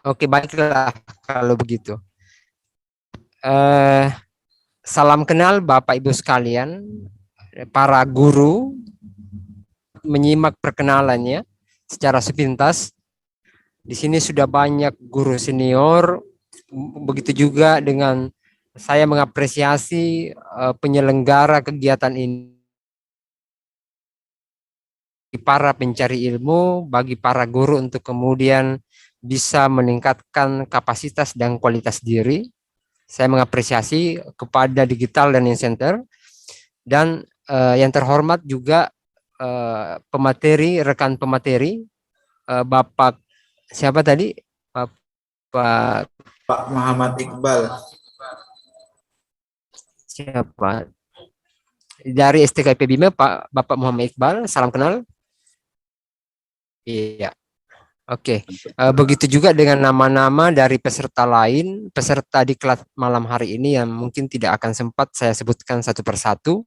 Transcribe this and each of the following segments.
Oke, baiklah kalau begitu. Eh, Salam kenal Bapak Ibu sekalian, para guru, menyimak perkenalannya secara sepintas. Di sini sudah banyak guru senior, begitu juga dengan saya mengapresiasi penyelenggara kegiatan ini, para pencari ilmu, bagi para guru untuk kemudian bisa meningkatkan kapasitas dan kualitas diri. Saya mengapresiasi kepada Digital Learning Center dan yang terhormat juga pemateri, rekan pemateri, Bapak siapa tadi? Bapak Pak Muhammad Iqbal. siapa? Dari STKP Bima, Pak Bapak Muhammad Iqbal, salam kenal. Iya, oke. Begitu juga dengan nama-nama dari peserta lain, peserta di kelas malam hari ini yang mungkin tidak akan sempat saya sebutkan satu persatu.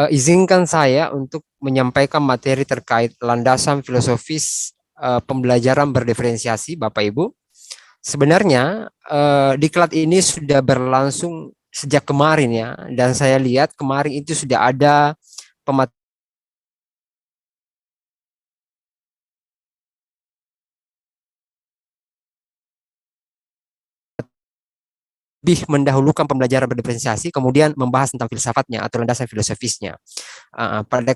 Izinkan saya untuk menyampaikan materi terkait landasan filosofis pembelajaran berdiferensiasi, Bapak Ibu. Sebenarnya diklat ini sudah berlangsung sejak kemarin ya, dan saya lihat kemarin itu sudah ada pemateri lebih mendahulukan pembelajaran berdiferensiasi, kemudian membahas tentang filsafatnya atau landasan filosofisnya. Pada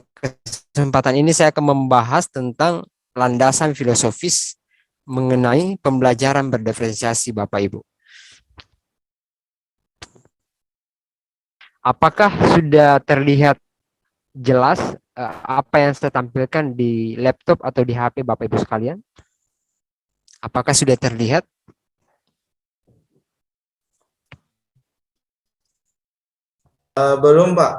kesempatan ini saya akan membahas tentang landasan filosofis mengenai pembelajaran berdiferensiasi, Bapak Ibu. Apakah sudah terlihat jelas apa yang saya tampilkan di laptop atau di HP Bapak Ibu sekalian? Apakah sudah terlihat? Belum Pak.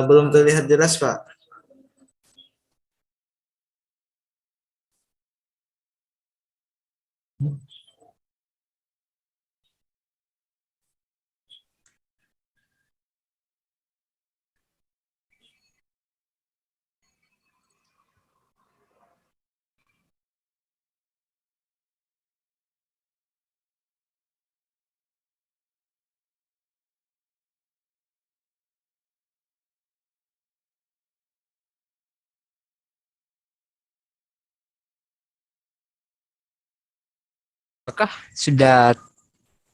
Belum terlihat jelas Pak. Apakah sudah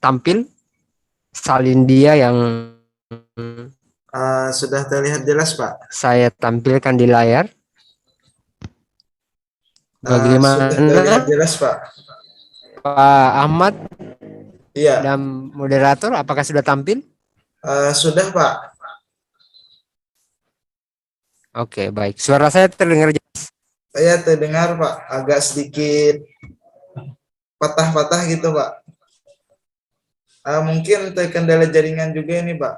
tampil salin dia yang Sudah terlihat jelas Pak. saya tampilkan di layar? Sudah terlihat Bagaimana jelas Pak. Pak Ahmad Iya, dan moderator, apakah sudah tampil? sudah Pak. Oke, baik. Suara saya terdengar jelas. Saya terdengar Pak, agak sedikit patah-patah gitu Pak. Mungkin terkendala jaringan juga ini Pak.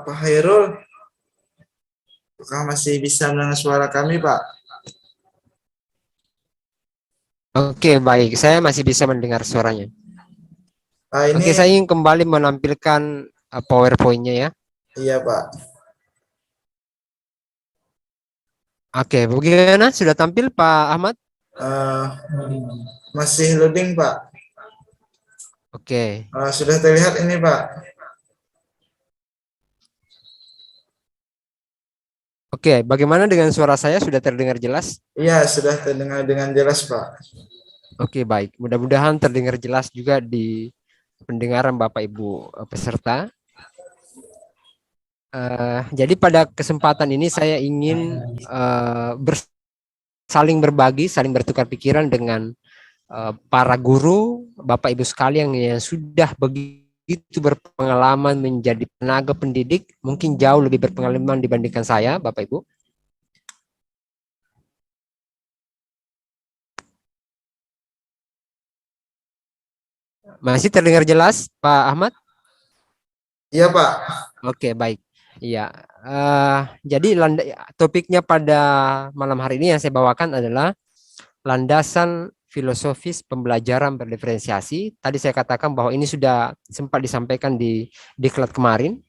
Pak Hairul, apakah masih bisa mendengar suara kami Pak? Oke, baik. Saya masih bisa mendengar suaranya. Oke, Ini saya ingin kembali menampilkan PowerPoint-nya ya. iya Pak. Oke, bagaimana? Sudah tampil Pak Ahmad? Uh, Masih loading Pak. Oke. Sudah terlihat ini Pak. Oke, bagaimana dengan suara saya? Sudah terdengar jelas? Iya, sudah terdengar dengan jelas Pak. Oke, baik. Mudah-mudahan terdengar jelas juga di pendengaran Bapak Ibu peserta. Jadi pada kesempatan ini saya ingin saling berbagi, saling bertukar pikiran dengan para guru, Bapak Ibu sekalian yang sudah begitu berpengalaman menjadi tenaga pendidik, mungkin jauh lebih berpengalaman dibandingkan saya, Bapak Ibu. Masih terdengar jelas, Pak Ahmad? Iya, Pak. Oke, baik. Iya. Jadi topiknya pada malam hari ini yang saya bawakan adalah landasan filosofis pembelajaran berdiferensiasi. Tadi saya katakan bahwa ini sudah sempat disampaikan di diklat kemarin.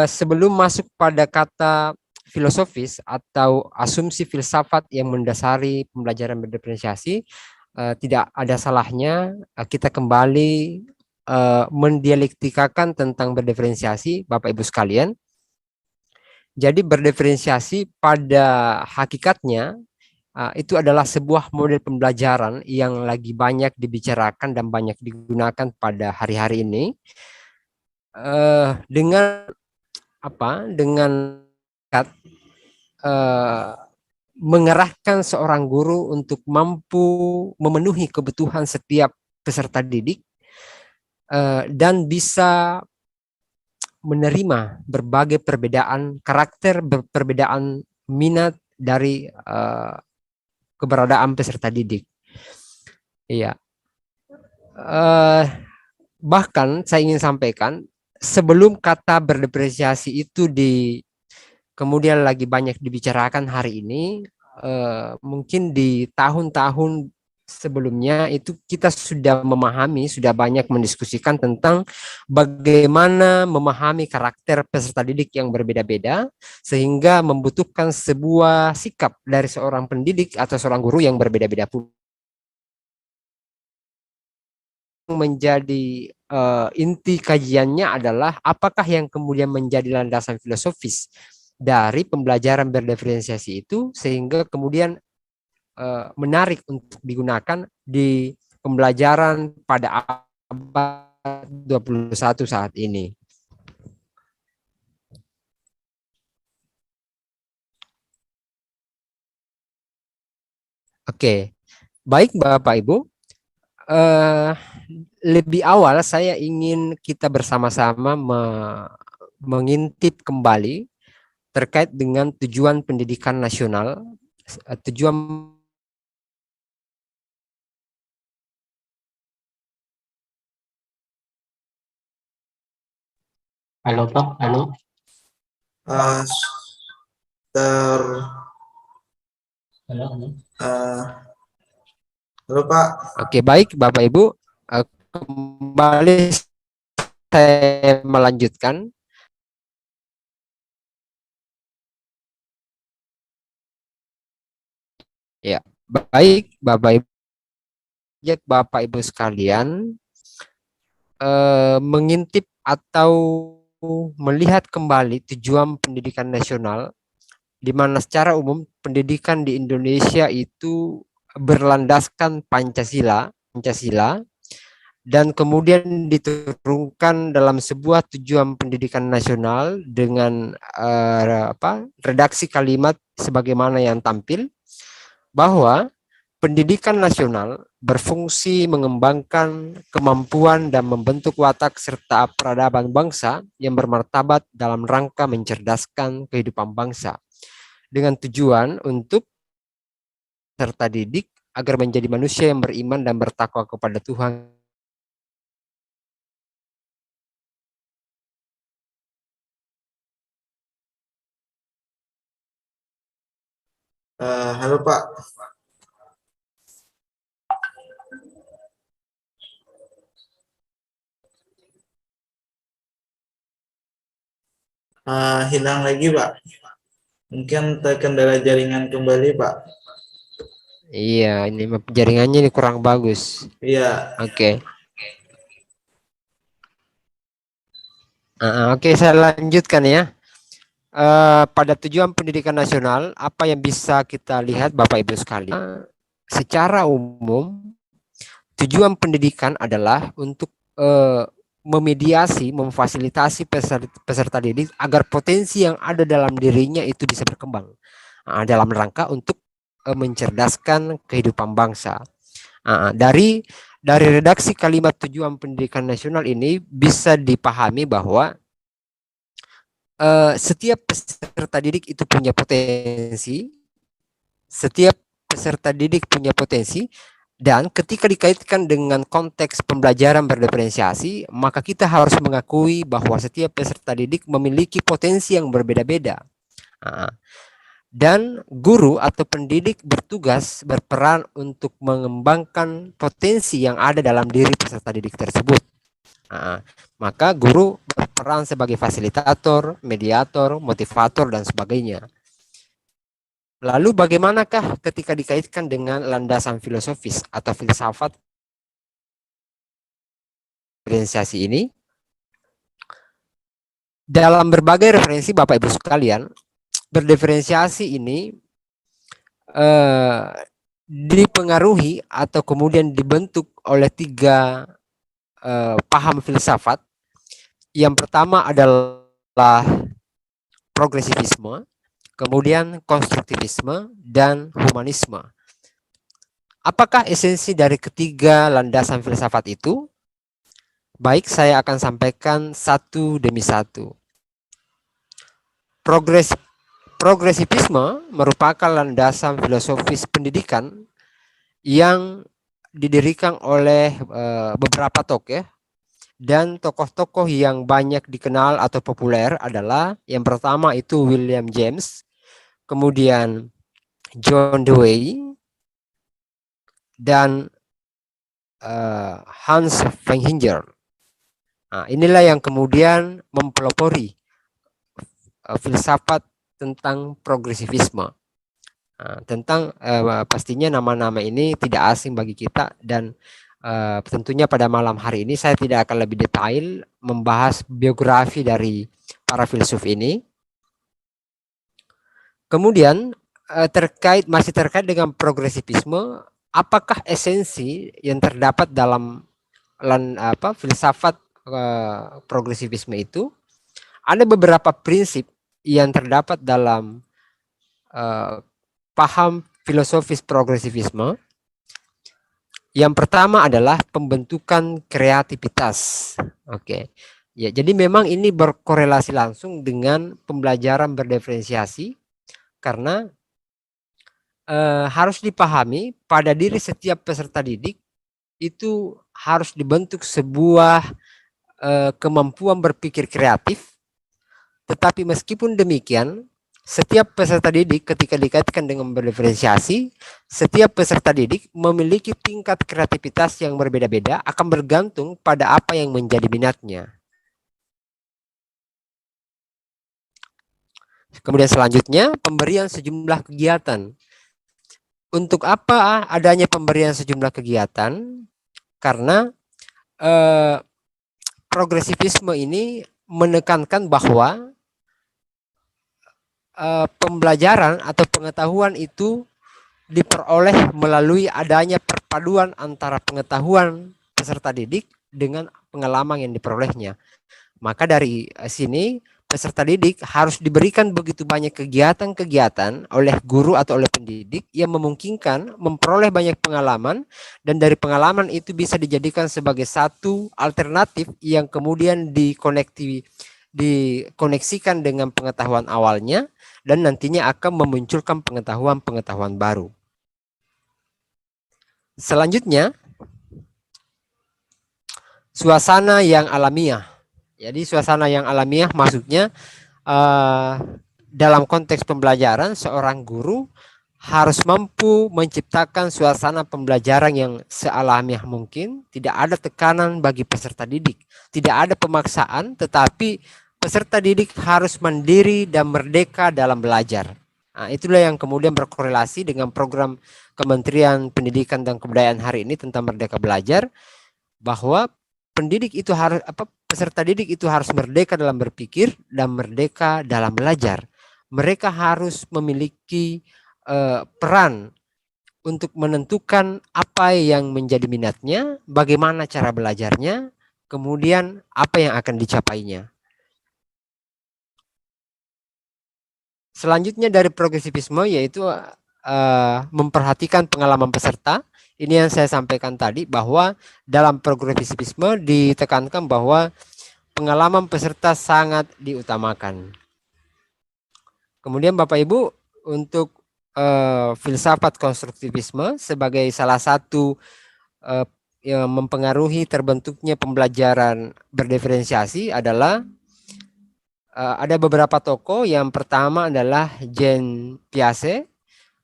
Sebelum masuk pada kata filosofis atau asumsi filsafat yang mendasari pembelajaran berdiferensiasi, tidak ada salahnya kita kembali mendialektikakan tentang berdiferensiasi, Bapak Ibu sekalian. Jadi berdiferensiasi pada hakikatnya itu adalah sebuah model pembelajaran yang lagi banyak dibicarakan dan banyak digunakan pada hari-hari ini dengan apa? Dengan eh, mengerahkan seorang guru untuk mampu memenuhi kebutuhan setiap peserta didik dan bisa menerima berbagai perbedaan karakter, perbedaan minat dari keberadaan peserta didik. Iya. Uh, Bahkan saya ingin sampaikan sebelum kata berdepresiasi itu kemudian lagi banyak dibicarakan hari ini, mungkin di tahun-tahun sebelumnya itu kita sudah memahami, sudah banyak mendiskusikan tentang bagaimana memahami karakter peserta didik yang berbeda-beda sehingga membutuhkan sebuah sikap dari seorang pendidik atau seorang guru yang berbeda-beda pun. Menjadi inti kajiannya adalah apakah yang kemudian menjadi landasan filosofis dari pembelajaran berdiferensiasi itu sehingga kemudian menarik untuk digunakan di pembelajaran pada abad 21 saat ini. Oke, baik Bapak Ibu. Lebih awal saya ingin kita bersama-sama mengintip kembali terkait dengan tujuan pendidikan nasional, tujuan. Halo Pak, halo. Uh, ter Halo, halo. Halo, Pak. Oke, baik Bapak Ibu, kembali saya melanjutkan. Ya, baik Bapak Ibu sekalian, mengintip atau melihat kembali tujuan pendidikan nasional, di mana secara umum pendidikan di Indonesia itu berlandaskan Pancasila, dan kemudian diturunkan dalam sebuah tujuan pendidikan nasional dengan redaksi kalimat sebagaimana yang tampil bahwa pendidikan nasional berfungsi mengembangkan kemampuan dan membentuk watak serta peradaban bangsa yang bermartabat dalam rangka mencerdaskan kehidupan bangsa dengan tujuan untuk serta didik agar menjadi manusia yang beriman dan bertakwa kepada Tuhan. Halo, Pak. Hilang lagi, Pak. Mungkin terkendala jaringan kembali, Pak. Iya, ini jaringannya ini kurang bagus. Iya. Oke. Oke, saya lanjutkan ya. Pada tujuan pendidikan nasional, apa yang bisa kita lihat Bapak Ibu sekalian? Secara umum, tujuan pendidikan adalah untuk memediasi, memfasilitasi peserta didik agar potensi yang ada dalam dirinya itu bisa berkembang dalam rangka untuk mencerdaskan kehidupan bangsa. Dari redaksi kalimat tujuan pendidikan nasional ini bisa dipahami bahwa setiap peserta didik itu punya potensi, setiap peserta didik punya potensi Dan ketika dikaitkan dengan konteks pembelajaran berdiferensiasi, maka kita harus mengakui bahwa setiap peserta didik memiliki potensi yang berbeda-beda. Dan guru atau pendidik berperan untuk mengembangkan potensi yang ada dalam diri peserta didik tersebut. Maka guru berperan sebagai fasilitator, mediator, motivator, dan sebagainya. Lalu bagaimanakah ketika dikaitkan dengan landasan filosofis atau filsafat diferensiasi ini? Dalam berbagai referensi Bapak Ibu sekalian, berdiferensiasi ini dipengaruhi atau kemudian dibentuk oleh tiga paham filsafat. Yang pertama adalah progresivisme, kemudian konstruktivisme, dan humanisme. Apakah esensi dari ketiga landasan filsafat itu? Baik, saya akan sampaikan satu demi satu. Progresivisme merupakan landasan filosofis pendidikan yang didirikan oleh beberapa tokoh, dan tokoh-tokoh yang banyak dikenal atau populer adalah yang pertama itu William James, kemudian John Dewey, dan Hans Feininger. Nah, inilah yang kemudian mempelopori filsafat tentang progresivisme. Tentang pastinya nama-nama ini tidak asing bagi kita, dan tentunya pada malam hari ini saya tidak akan lebih detail membahas biografi dari para filsuf ini. Kemudian masih terkait dengan progresivisme, apakah esensi yang terdapat dalam filsafat progresivisme itu? Ada beberapa prinsip yang terdapat dalam paham filosofis progresivisme. Yang pertama adalah pembentukan kreativitas. Oke. Ya, jadi memang ini berkorelasi langsung dengan pembelajaran berdiferensiasi, karena harus dipahami pada diri setiap peserta didik itu harus dibentuk sebuah kemampuan berpikir kreatif. Tetapi meskipun demikian, setiap peserta didik ketika dikaitkan dengan berdiferensiasi, setiap peserta didik memiliki tingkat kreativitas yang berbeda-beda, akan bergantung pada apa yang menjadi minatnya. Kemudian selanjutnya, pemberian sejumlah kegiatan. Untuk apa adanya pemberian sejumlah kegiatan? Karena progresivisme ini menekankan bahwa pembelajaran atau pengetahuan itu diperoleh melalui adanya perpaduan antara pengetahuan peserta didik dengan pengalaman yang diperolehnya. Maka dari sini peserta didik harus diberikan begitu banyak kegiatan-kegiatan oleh guru atau oleh pendidik yang memungkinkan memperoleh banyak pengalaman, dan dari pengalaman itu bisa dijadikan sebagai satu alternatif yang kemudian dikoneksikan dengan pengetahuan awalnya, dan nantinya akan memunculkan pengetahuan-pengetahuan baru. Selanjutnya, suasana yang alamiah. Jadi suasana yang alamiah maksudnya dalam konteks pembelajaran, seorang guru harus mampu menciptakan suasana pembelajaran yang sealamiah mungkin. Tidak ada tekanan bagi peserta didik, tidak ada pemaksaan, tetapi peserta didik harus mandiri dan merdeka dalam belajar. Nah, itulah yang kemudian berkorelasi dengan program Kementerian Pendidikan dan Kebudayaan hari ini tentang Merdeka Belajar, bahwa pendidik itu harus peserta didik itu harus merdeka dalam berpikir dan merdeka dalam belajar. Mereka harus memiliki peran untuk menentukan apa yang menjadi minatnya, bagaimana cara belajarnya, kemudian apa yang akan dicapainya. Selanjutnya dari progresivisme yaitu memperhatikan pengalaman peserta. Ini yang saya sampaikan tadi, bahwa dalam progresivisme ditekankan bahwa pengalaman peserta sangat diutamakan. Kemudian Bapak Ibu, untuk filsafat konstruktivisme sebagai salah satu yang mempengaruhi terbentuknya pembelajaran berdiferensiasi adalah ada beberapa tokoh. Yang pertama adalah Jean Piaget,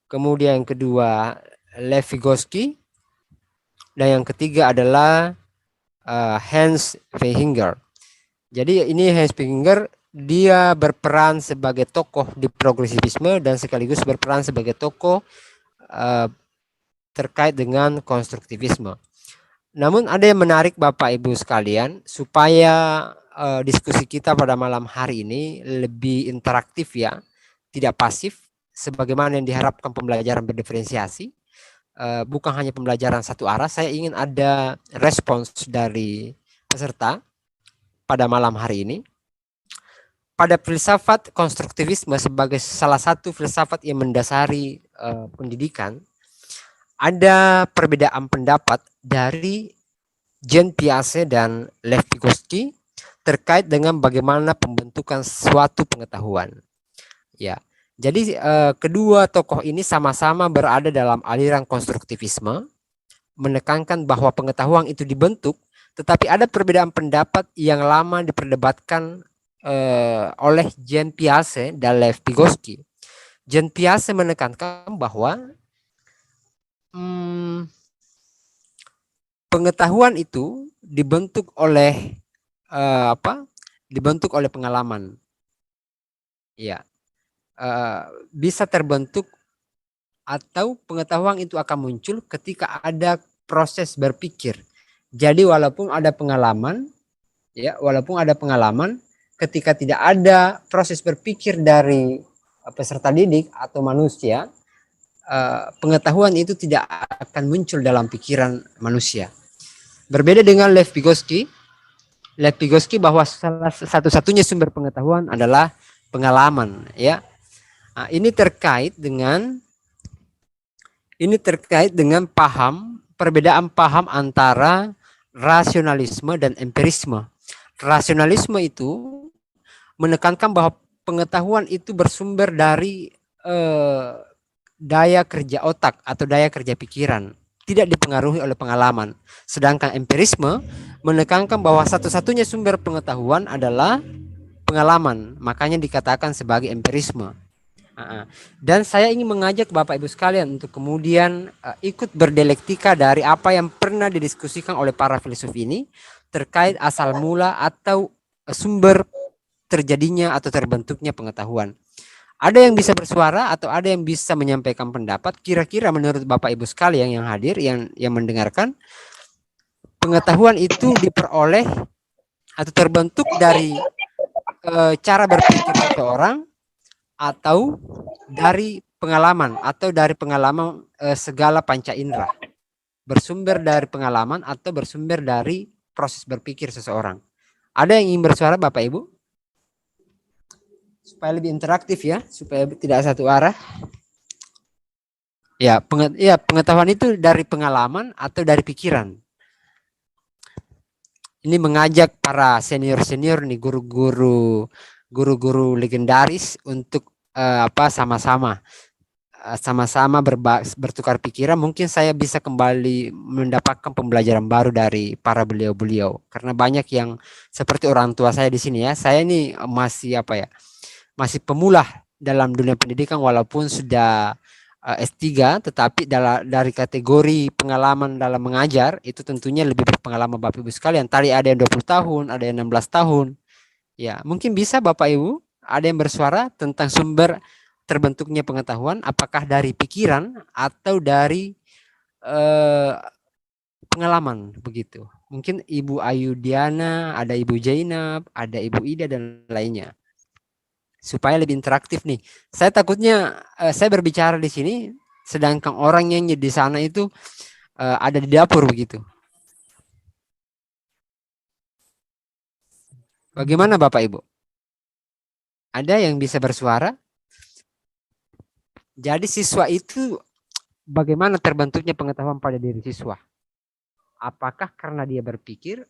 kemudian yang kedua Lev Vygotsky, dan yang ketiga adalah Hans Vaihinger. Jadi ini Hans Vaihinger, dia berperan sebagai tokoh di progresivisme dan sekaligus berperan sebagai tokoh terkait dengan konstruktivisme. Namun ada yang menarik Bapak Ibu sekalian, supaya diskusi kita pada malam hari ini lebih interaktif ya, tidak pasif sebagaimana yang diharapkan pembelajaran berdiferensiasi. Bukan hanya pembelajaran satu arah, saya ingin ada respons dari peserta pada malam hari ini. Pada filsafat konstruktivisme sebagai salah satu filsafat yang mendasari pendidikan, ada perbedaan pendapat dari Jean Piaget dan Lev Vygotsky terkait dengan bagaimana pembentukan suatu pengetahuan. Ya, jadi kedua tokoh ini sama-sama berada dalam aliran konstruktivisme, menekankan bahwa pengetahuan itu dibentuk, tetapi ada perbedaan pendapat yang lama diperdebatkan oleh Jean Piaget dan Lev Vygotsky. Jean Piaget menekankan bahwa pengetahuan itu dibentuk oleh dibentuk oleh pengalaman. Ya, bisa terbentuk atau pengetahuan itu akan muncul ketika ada proses berpikir. Jadi walaupun ada pengalaman, ketika tidak ada proses berpikir dari peserta didik atau manusia, pengetahuan itu tidak akan muncul dalam pikiran manusia. Berbeda dengan Lev Vygotsky bahwa salah satu-satunya sumber pengetahuan adalah pengalaman, ya. Nah, ini terkait dengan perbedaan paham antara rasionalisme dan empirisme. Rasionalisme itu menekankan bahwa pengetahuan itu bersumber dari daya kerja otak atau daya kerja pikiran, tidak dipengaruhi oleh pengalaman. Sedangkan empirisme menekankan bahwa satu-satunya sumber pengetahuan adalah pengalaman, makanya dikatakan sebagai empirisme. Dan saya ingin mengajak Bapak Ibu sekalian untuk kemudian ikut berdialektika dari apa yang pernah didiskusikan oleh para filsuf ini terkait asal mula atau sumber terjadinya atau terbentuknya pengetahuan. Ada yang bisa bersuara atau ada yang bisa menyampaikan pendapat. Kira-kira menurut Bapak Ibu sekalian yang hadir, yang mendengarkan, pengetahuan itu diperoleh atau terbentuk dari cara berpikir seseorang, atau dari pengalaman, segala panca indera, bersumber dari pengalaman atau bersumber dari proses berpikir seseorang. Ada yang ingin bersuara Bapak Ibu? Supaya lebih interaktif ya, supaya tidak satu arah. Ya, pengetahuan itu dari pengalaman atau dari pikiran. Ini mengajak para senior-senior nih, guru-guru legendaris untuk sama-sama bertukar pikiran. Mungkin saya bisa kembali mendapatkan pembelajaran baru dari para beliau-beliau, karena banyak yang seperti orang tua saya di sini ya. Saya ini masih masih pemula dalam dunia pendidikan, walaupun sudah S3, tetapi dari kategori pengalaman dalam mengajar itu tentunya lebih berpengalaman Bapak Ibu sekalian. Tadi ada yang 20 tahun, ada yang 16 tahun. Ya, mungkin bisa Bapak Ibu ada yang bersuara tentang sumber terbentuknya pengetahuan, apakah dari pikiran atau dari pengalaman begitu. Mungkin Ibu Ayu Diana, ada Ibu Jainab, ada Ibu Ida dan lainnya. Supaya lebih interaktif nih. Saya takutnya saya berbicara di sini sedangkan orang yang di sana itu ada di dapur begitu. Bagaimana Bapak Ibu? Ada yang bisa bersuara? Jadi siswa itu bagaimana terbentuknya pengetahuan pada diri siswa? Apakah karena dia berpikir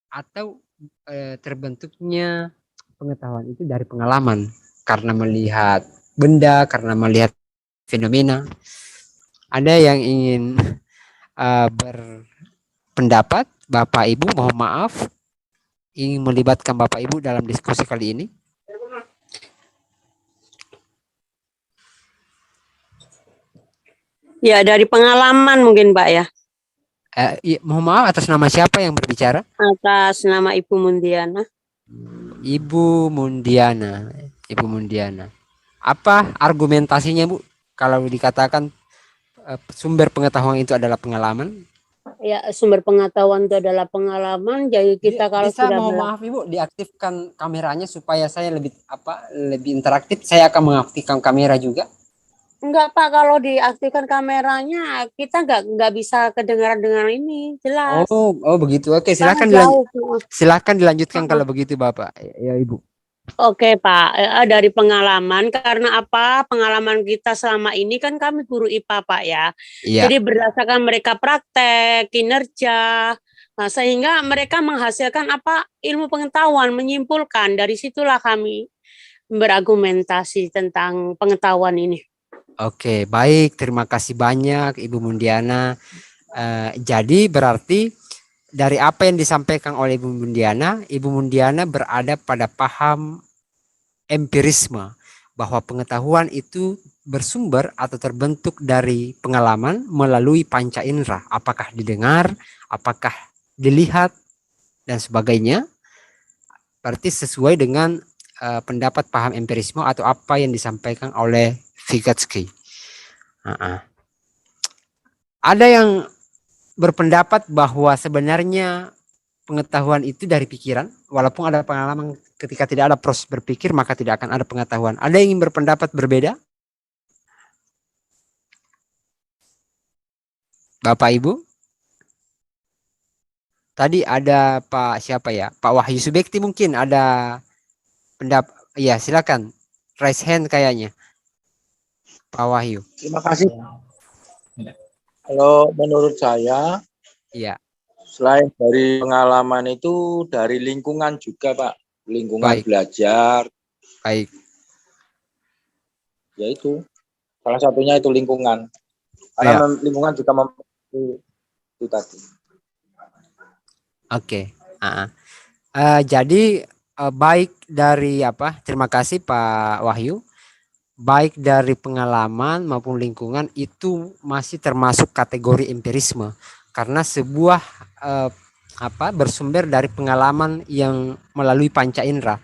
atau terbentuknya pengetahuan itu dari pengalaman, karena melihat benda, karena melihat fenomena. Ada yang ingin berpendapat? Bapak Ibu, mohon maaf, ingin melibatkan Bapak Ibu dalam diskusi kali ini. Ya, dari pengalaman mungkin Pak ya. Iya, mohon maaf, atas nama siapa yang berbicara? Atas nama Ibu Mundiana. Ibu Mundiana. Ibu Mundiana. Apa argumentasinya, Bu? Kalau dikatakan sumber pengetahuan itu adalah pengalaman? Ya, sumber pengetahuan itu adalah pengalaman. Jadi kita kalau bisa, sudah mohon maaf Ibu, diaktifkan kameranya supaya saya lebih interaktif. Saya akan mengaktifkan kamera juga. Enggak Pak, kalau diaktifkan kameranya kita nggak bisa kedengaran dengan ini jelas. Oh begitu. Oke, silakan dilanjutkan kalau begitu Bapak. Ya Ibu. Oke Pak, dari pengalaman, karena apa? Pengalaman kita selama ini kan kami guru IPA Pak ya. Iya. Jadi berdasarkan mereka praktek, kinerja, nah, sehingga mereka menghasilkan apa? Ilmu pengetahuan, menyimpulkan. Dari situlah kami berargumentasi tentang pengetahuan ini. Oke, baik. Terima kasih banyak Ibu Mundiana. Jadi berarti dari apa yang disampaikan oleh Ibu Mundiana berada pada paham empirisme, bahwa pengetahuan itu bersumber atau terbentuk dari pengalaman melalui panca indera, apakah didengar, apakah dilihat, dan sebagainya. Berarti sesuai dengan pendapat paham empirisme atau apa yang disampaikan oleh Vygotsky. Ada yang berpendapat bahwa sebenarnya pengetahuan itu dari pikiran, walaupun ada pengalaman. Ketika tidak ada proses berpikir, maka tidak akan ada pengetahuan. Ada yang ingin berpendapat berbeda? Bapak Ibu? Tadi ada Pak siapa ya? Pak Wahyu Subekti mungkin ada pendapat. Ya, silakan. Raise hand kayaknya. Pak Wahyu. Terima kasih. Kalau menurut saya, iya, selain dari pengalaman itu dari lingkungan juga, Pak. Lingkungan belajar. Baik. Ya itu. Salah satunya itu lingkungan. Karena lingkungan juga mempengaruhi itu tadi. Oke. Jadi baik dari apa? Terima kasih Pak Wahyu. Baik dari pengalaman maupun lingkungan itu masih termasuk kategori empirisme, karena sebuah bersumber dari pengalaman yang melalui panca indera.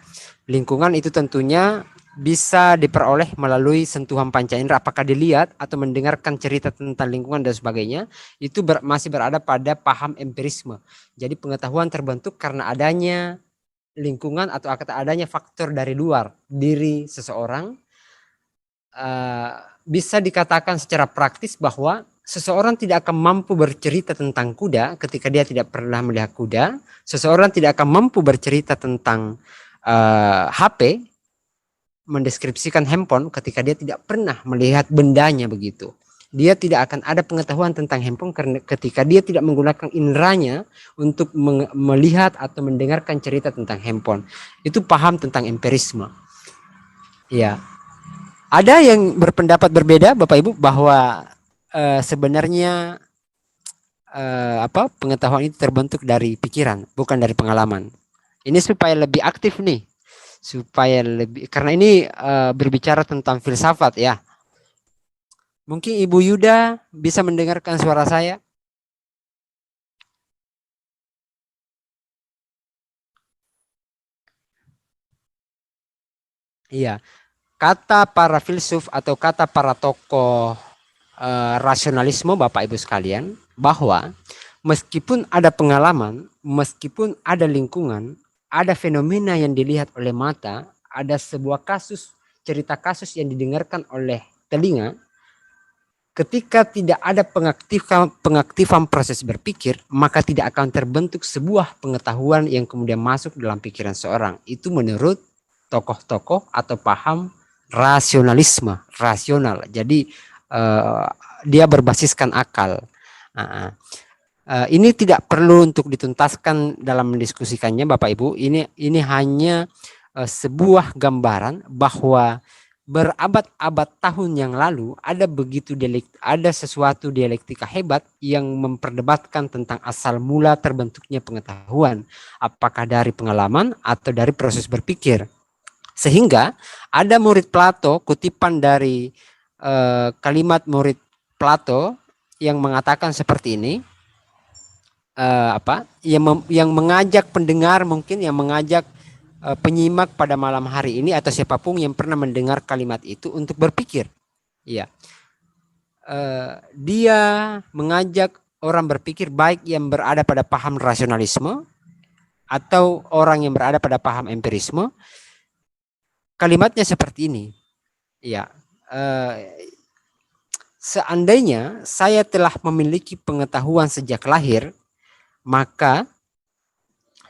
Lingkungan itu tentunya bisa diperoleh melalui sentuhan panca indera, apakah dilihat atau mendengarkan cerita tentang lingkungan dan sebagainya. Itu masih berada pada paham empirisme. Jadi pengetahuan terbentuk karena adanya lingkungan atau adanya faktor dari luar diri seseorang. Bisa dikatakan secara praktis bahwa seseorang tidak akan mampu bercerita tentang kuda ketika dia tidak pernah melihat kuda. Seseorang tidak akan mampu bercerita tentang HP, mendeskripsikan handphone ketika dia tidak pernah melihat bendanya begitu. Dia tidak akan ada pengetahuan tentang handphone karena ketika dia tidak menggunakan inderanya untuk melihat atau mendengarkan cerita tentang handphone. Itu paham tentang empirisme. Ya. Ada yang berpendapat berbeda Bapak Ibu bahwa sebenarnya pengetahuan itu terbentuk dari pikiran, bukan dari pengalaman. Ini supaya lebih aktif nih. Karena ini berbicara tentang filsafat ya. Mungkin Ibu Yuda bisa mendengarkan suara saya? Iya. Kata para filsuf atau kata para tokoh rasionalisme Bapak Ibu sekalian, bahwa meskipun ada pengalaman, meskipun ada lingkungan, ada fenomena yang dilihat oleh mata, ada sebuah cerita kasus yang didengarkan oleh telinga, ketika tidak ada pengaktifan proses berpikir, maka tidak akan terbentuk sebuah pengetahuan yang kemudian masuk dalam pikiran seorang. Itu menurut tokoh-tokoh atau paham rasional. Jadi dia berbasiskan akal. Ini tidak perlu untuk dituntaskan dalam mendiskusikannya Bapak Ibu. Ini hanya sebuah gambaran bahwa berabad-abad tahun yang lalu ada sesuatu dialektika hebat yang memperdebatkan tentang asal mula terbentuknya pengetahuan, apakah dari pengalaman atau dari proses berpikir. Sehingga ada murid Plato, kutipan dari kalimat murid Plato yang mengatakan seperti ini, yang mengajak pendengar, mungkin yang mengajak penyimak pada malam hari ini atau siapapun yang pernah mendengar kalimat itu untuk berpikir. Ya, dia mengajak orang berpikir, baik yang berada pada paham rasionalisme atau orang yang berada pada paham empirisme. Kalimatnya seperti ini. Ya, seandainya saya telah memiliki pengetahuan sejak lahir, maka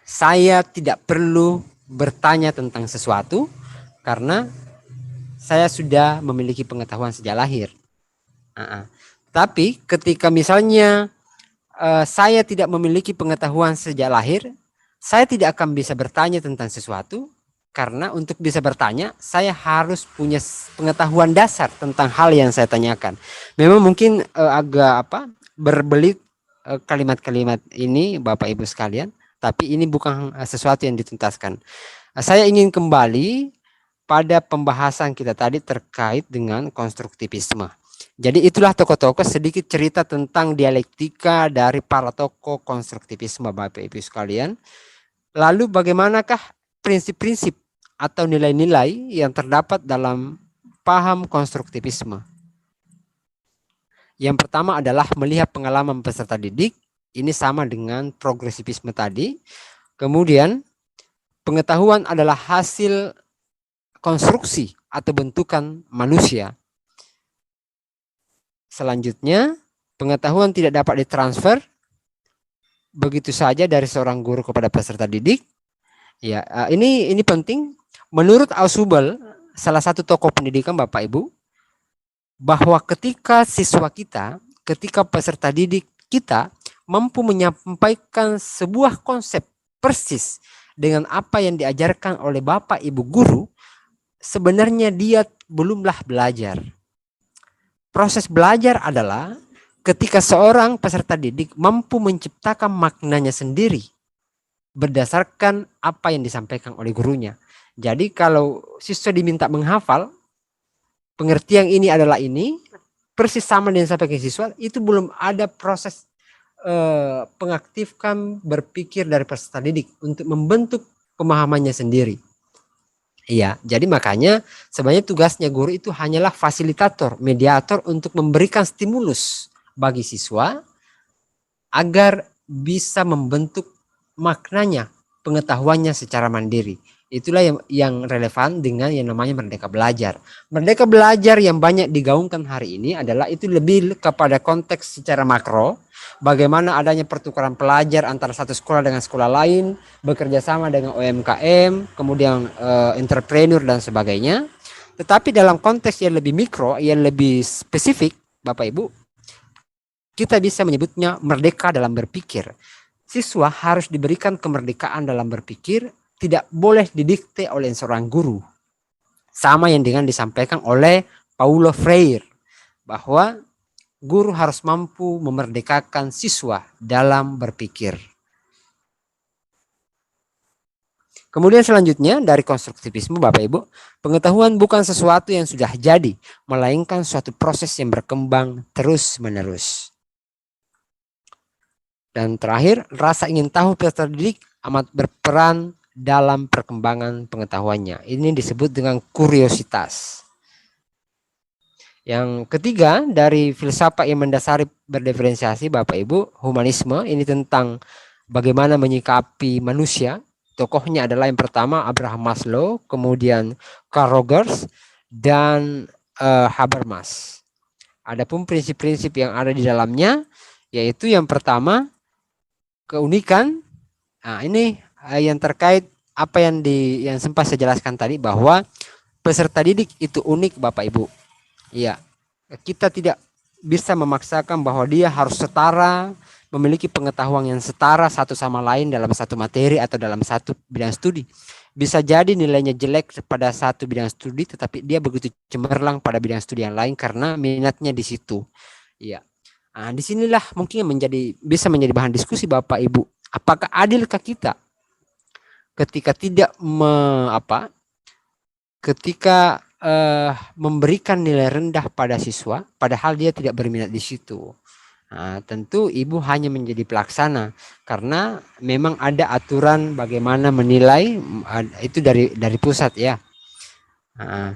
saya tidak perlu bertanya tentang sesuatu karena saya sudah memiliki pengetahuan sejak lahir. Tapi ketika misalnya saya tidak memiliki pengetahuan sejak lahir, saya tidak akan bisa bertanya tentang sesuatu karena untuk bisa bertanya saya harus punya pengetahuan dasar tentang hal yang saya tanyakan. Memang mungkin agak berbelit kalimat-kalimat ini Bapak Ibu sekalian, tapi ini bukan sesuatu yang dituntaskan. Saya ingin kembali pada pembahasan kita tadi terkait dengan konstruktivisme. Jadi itulah tokoh-tokoh, sedikit cerita tentang dialektika dari para tokoh konstruktivisme Bapak Ibu sekalian. Lalu bagaimanakah prinsip-prinsip atau nilai-nilai yang terdapat dalam paham konstruktivisme? Yang pertama adalah melihat pengalaman peserta didik. Ini sama dengan progresivisme tadi. Kemudian pengetahuan adalah hasil konstruksi atau bentukan manusia. Selanjutnya, pengetahuan tidak dapat ditransfer begitu saja dari seorang guru kepada peserta didik. Ya, ini penting. Menurut Ausubel, salah satu tokoh pendidikan Bapak Ibu, bahwa ketika siswa kita, ketika peserta didik kita mampu menyampaikan sebuah konsep persis dengan apa yang diajarkan oleh Bapak Ibu guru, sebenarnya dia belumlah belajar. Proses belajar adalah ketika seorang peserta didik mampu menciptakan maknanya sendiri berdasarkan apa yang disampaikan oleh gurunya. Jadi kalau siswa diminta menghafal, pengertian ini adalah ini, persis sama dengan disampaikan siswa, itu belum ada proses pengaktifkan berpikir dari peserta didik untuk membentuk pemahamannya sendiri. Iya, jadi makanya sebenarnya tugasnya guru itu hanyalah fasilitator, mediator untuk memberikan stimulus bagi siswa agar bisa membentuk maknanya, pengetahuannya secara mandiri. Itulah yang relevan dengan yang namanya merdeka belajar. Merdeka belajar yang banyak digaungkan hari ini adalah itu lebih kepada konteks secara makro, bagaimana adanya pertukaran pelajar antara satu sekolah dengan sekolah lain, bekerja sama dengan UMKM, kemudian entrepreneur dan sebagainya. Tetapi dalam konteks yang lebih mikro, yang lebih spesifik, Bapak Ibu, kita bisa menyebutnya merdeka dalam berpikir. Siswa harus diberikan kemerdekaan dalam berpikir, tidak boleh didikte oleh seorang guru. Sama yang dengan disampaikan oleh Paulo Freire, bahwa guru harus mampu memerdekakan siswa dalam berpikir. Kemudian selanjutnya dari konstruktivisme Bapak Ibu, pengetahuan bukan sesuatu yang sudah jadi, melainkan suatu proses yang berkembang terus-menerus. Dan terakhir, rasa ingin tahu peserta didik amat berperan dalam perkembangan pengetahuannya. Ini disebut dengan kuriositas. Yang ketiga dari filsafat yang mendasari berdiferensiasi Bapak Ibu, humanisme. Ini tentang bagaimana menyikapi manusia. Tokohnya adalah yang pertama Abraham Maslow, kemudian Carl Rogers, dan Habermas. Adapun prinsip-prinsip yang ada di dalamnya, yaitu yang pertama keunikan. Nah, ini yang terkait apa yang sempat saya jelaskan tadi, bahwa peserta didik itu unik Bapak Ibu. Iya, kita tidak bisa memaksakan bahwa dia harus setara, memiliki pengetahuan yang setara satu sama lain dalam satu materi atau dalam satu bidang studi. Bisa jadi nilainya jelek pada satu bidang studi, tetapi dia begitu cemerlang pada bidang studi yang lain karena minatnya di situ. Iya. Nah, disinilah mungkin bisa menjadi bahan diskusi Bapak Ibu. Apakah adilkah kita ketika tidak ketika memberikan nilai rendah pada siswa, padahal dia tidak berminat di situ. Nah, tentu ibu hanya menjadi pelaksana karena memang ada aturan bagaimana menilai itu dari pusat ya. Nah,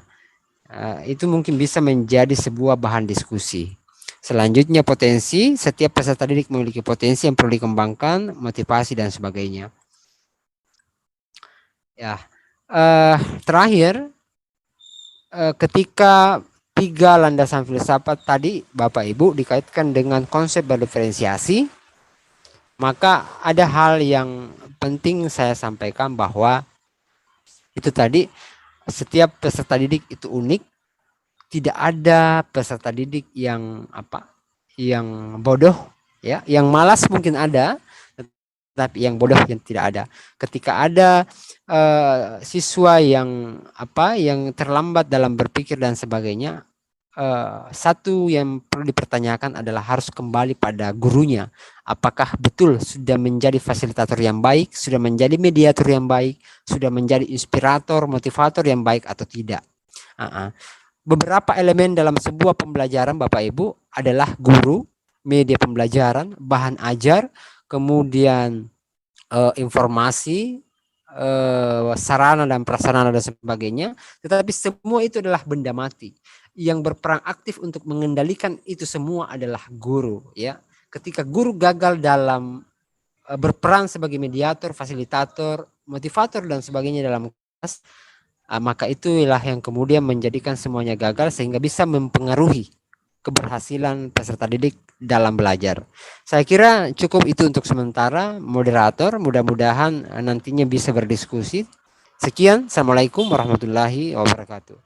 itu mungkin bisa menjadi sebuah bahan diskusi. Selanjutnya potensi, setiap peserta didik memiliki potensi yang perlu dikembangkan, motivasi dan sebagainya. Ya, terakhir ketika 3 landasan filsafat tadi Bapak Ibu dikaitkan dengan konsep berdiferensiasi, maka ada hal yang penting saya sampaikan bahwa itu tadi setiap peserta didik itu unik, tidak ada peserta didik yang yang bodoh ya, yang malas mungkin ada, tapi yang bodoh yang tidak ada. Ketika ada siswa yang yang terlambat dalam berpikir dan sebagainya, satu yang perlu dipertanyakan adalah harus kembali pada gurunya. Apakah betul sudah menjadi fasilitator yang baik, sudah menjadi mediator yang baik, sudah menjadi inspirator, motivator yang baik atau tidak. Beberapa elemen dalam sebuah pembelajaran Bapak Ibu adalah guru, media pembelajaran, bahan ajar, kemudian informasi, sarana dan prasarana dan sebagainya. Tetapi semua itu adalah benda mati. Yang berperan aktif untuk mengendalikan itu semua adalah guru ya. Ketika guru gagal dalam berperan sebagai mediator, fasilitator, motivator dan sebagainya dalam kelas, maka itulah yang kemudian menjadikan semuanya gagal sehingga bisa mempengaruhi keberhasilan peserta didik dalam belajar. Saya kira cukup itu untuk sementara, moderator. Mudah-mudahan nantinya bisa berdiskusi. Sekian, Assalamualaikum warahmatullahi wabarakatuh.